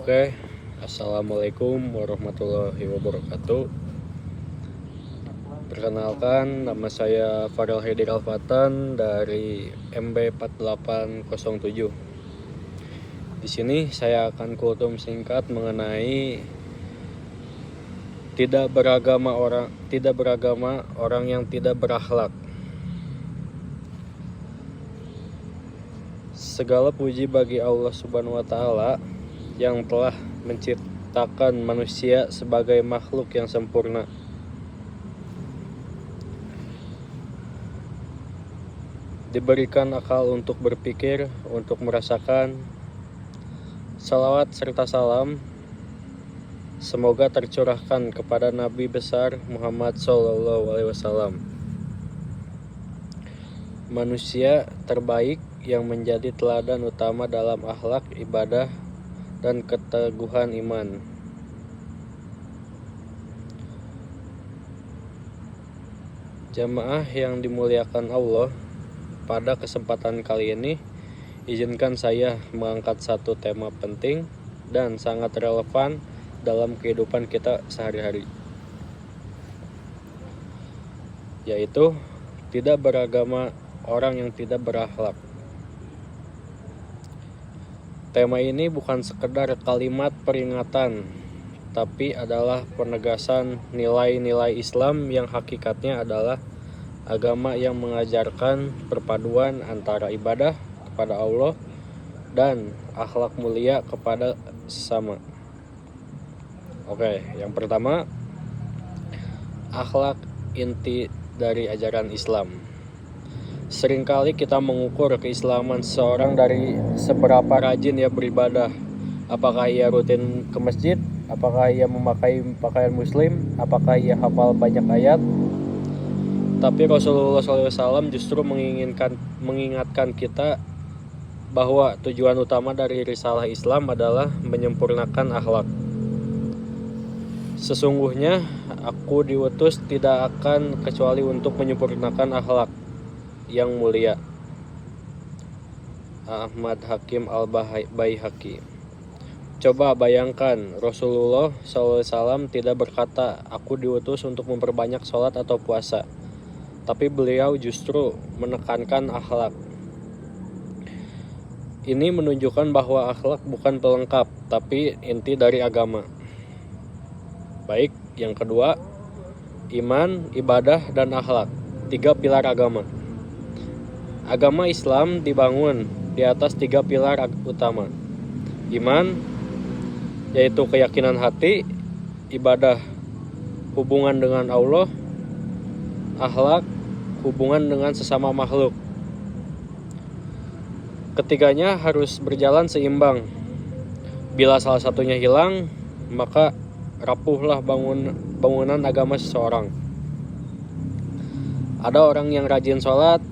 Oke, Assalamualaikum warahmatullahi wabarakatuh. Perkenalkan, nama saya Farel Haidir Alfatan dari MB4807. Di sini saya akan kultum singkat mengenai tidak beragama orang yang tidak berakhlak. Segala puji bagi Allah Subhanahu wa taala yang telah menciptakan manusia sebagai makhluk yang sempurna. Diberikan akal untuk berpikir, untuk merasakan. Salawat serta salam semoga tercurahkan kepada Nabi besar Muhammad SAW, manusia terbaik yang menjadi teladan utama dalam akhlak, ibadah, dan keteguhan iman. Jamaah yang dimuliakan Allah, pada kesempatan kali ini izinkan saya mengangkat satu tema penting dan sangat relevan dalam kehidupan kita sehari-hari, yaitu tidak beragama orang yang tidak berakhlak. Tema ini bukan sekedar kalimat peringatan, tapi adalah penegasan nilai-nilai Islam yang hakikatnya adalah agama yang mengajarkan perpaduan antara ibadah kepada Allah dan akhlak mulia kepada sesama. Oke, yang pertama, akhlak inti dari ajaran Islam. Seringkali kita mengukur keislaman seseorang dari seberapa rajin ia beribadah. Apakah ia rutin ke masjid? Apakah ia memakai pakaian muslim? Apakah ia hafal banyak ayat? Tapi Rasulullah SAW justru mengingatkan kita bahwa tujuan utama dari risalah Islam adalah menyempurnakan akhlak. Sesungguhnya aku diutus tidak akan kecuali untuk menyempurnakan akhlak yang mulia. Ahmad Hakim Al-Baihaqi. Coba bayangkan, Rasulullah SAW tidak berkata, aku diutus untuk memperbanyak sholat atau puasa, tapi beliau justru menekankan akhlak. Ini menunjukkan bahwa akhlak bukan pelengkap, tapi inti dari agama. Baik, yang kedua, iman, ibadah, dan akhlak. 3 pilar agama. Agama Islam dibangun di atas 3 pilar utama. Iman, yaitu keyakinan hati. Ibadah, hubungan dengan Allah. Akhlak, hubungan dengan sesama makhluk. Ketiganya harus berjalan seimbang. Bila salah satunya hilang, maka rapuhlah bangunan agama seseorang. Ada orang yang rajin sholat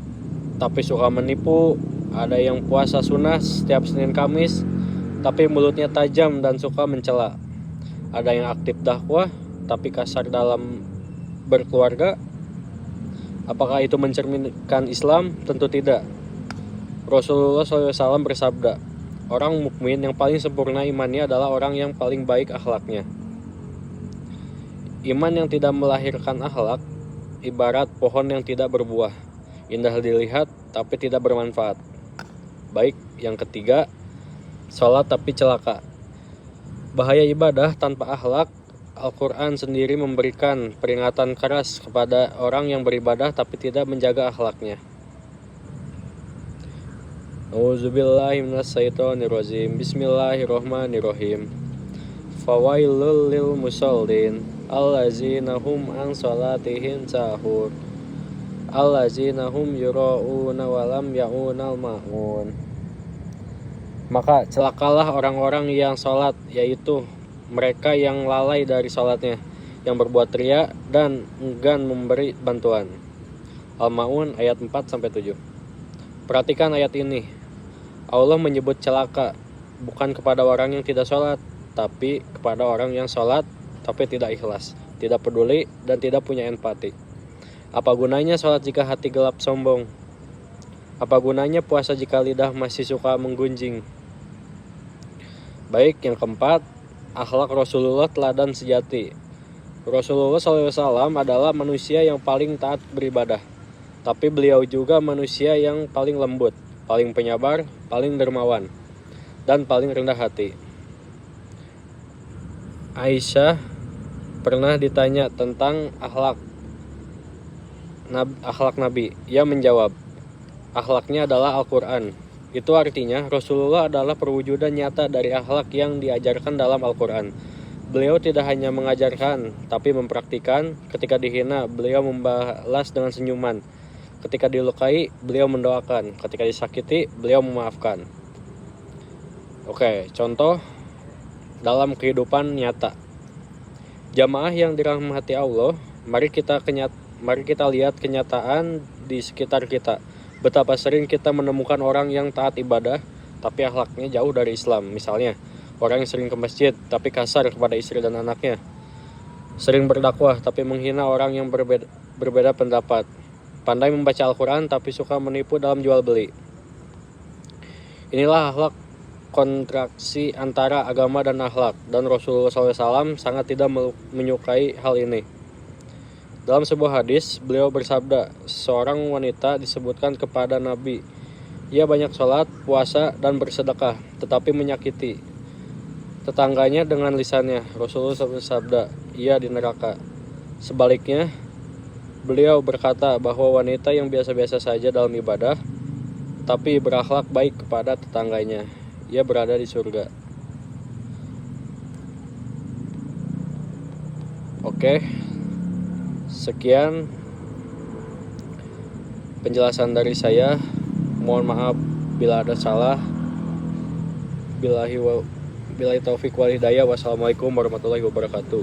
tapi suka menipu. Ada yang puasa sunnah setiap Senin Kamis tapi mulutnya tajam dan suka mencela. Ada yang aktif dakwah tapi kasar dalam berkeluarga. Apakah itu mencerminkan Islam? Tentu tidak. Rasulullah SAW bersabda, orang mukmin yang paling sempurna imannya adalah orang yang paling baik akhlaknya. Iman yang tidak melahirkan akhlak ibarat pohon yang tidak berbuah, indah dilihat tapi tidak bermanfaat. Baik, yang ketiga, sholat tapi celaka. Bahaya ibadah tanpa akhlak. Al-Quran sendiri memberikan peringatan keras kepada orang yang beribadah tapi tidak menjaga akhlaknya. Auzubillahi minasyaitonirrajim. Bismillahirrahmanirrahim. Fawailul lil musallin allazina hum an salatihim sahur allazina hum yura'una wa lam ya'unal ma'un. Maka celakalah orang-orang yang salat, yaitu mereka yang lalai dari salatnya, yang berbuat riya dan enggan memberi bantuan. Al-Ma'un ayat 4-7. Perhatikan ayat ini. Allah menyebut celaka bukan kepada orang yang tidak sholat, tapi kepada orang yang sholat tapi tidak ikhlas, tidak peduli, dan tidak punya empati. Apa gunanya sholat jika hati gelap sombong? Apa gunanya puasa jika lidah masih suka menggunjing? Baik, yang keempat, akhlak Rasulullah teladan sejati. Rasulullah SAW adalah manusia yang paling taat beribadah, tapi beliau juga manusia yang paling lembut, paling penyabar, paling dermawan, dan paling rendah hati. Aisyah pernah ditanya tentang akhlak Nabi. Ia menjawab, akhlaknya adalah Al-Quran. Itu artinya Rasulullah adalah perwujudan nyata dari akhlak yang diajarkan dalam Al-Quran. Beliau tidak hanya mengajarkan, tapi mempraktikkan. Ketika dihina, beliau membalas dengan senyuman. Ketika dilukai, beliau mendoakan. Ketika disakiti, beliau memaafkan. Oke, contoh dalam kehidupan nyata. Jamaah yang dirahmati Allah, mari kita lihat kenyataan di sekitar kita. Betapa sering kita menemukan orang yang taat ibadah, tapi akhlaknya jauh dari Islam. Misalnya, orang yang sering ke masjid, tapi kasar kepada istri dan anaknya. Sering berdakwah, tapi menghina orang yang berbeda pendapat. Pandai membaca Al-Quran, tapi suka menipu dalam jual beli. Inilah akhlak kontraksi antara agama dan akhlak, dan Rasulullah SAW sangat tidak menyukai hal ini. Dalam sebuah hadis, beliau bersabda, seorang wanita disebutkan kepada Nabi, ia banyak sholat, puasa, dan bersedekah, tetapi menyakiti tetangganya dengan lisannya. Rasulullah bersabda, ia di neraka. Sebaliknya, beliau berkata bahwa wanita yang biasa-biasa saja dalam ibadah, tapi berakhlak baik kepada tetangganya, ia berada di surga. Oke. Sekian penjelasan dari saya. Mohon maaf bila ada salah. Billahi taufiq wal hidayah. Wassalamualaikum warahmatullahi wabarakatuh.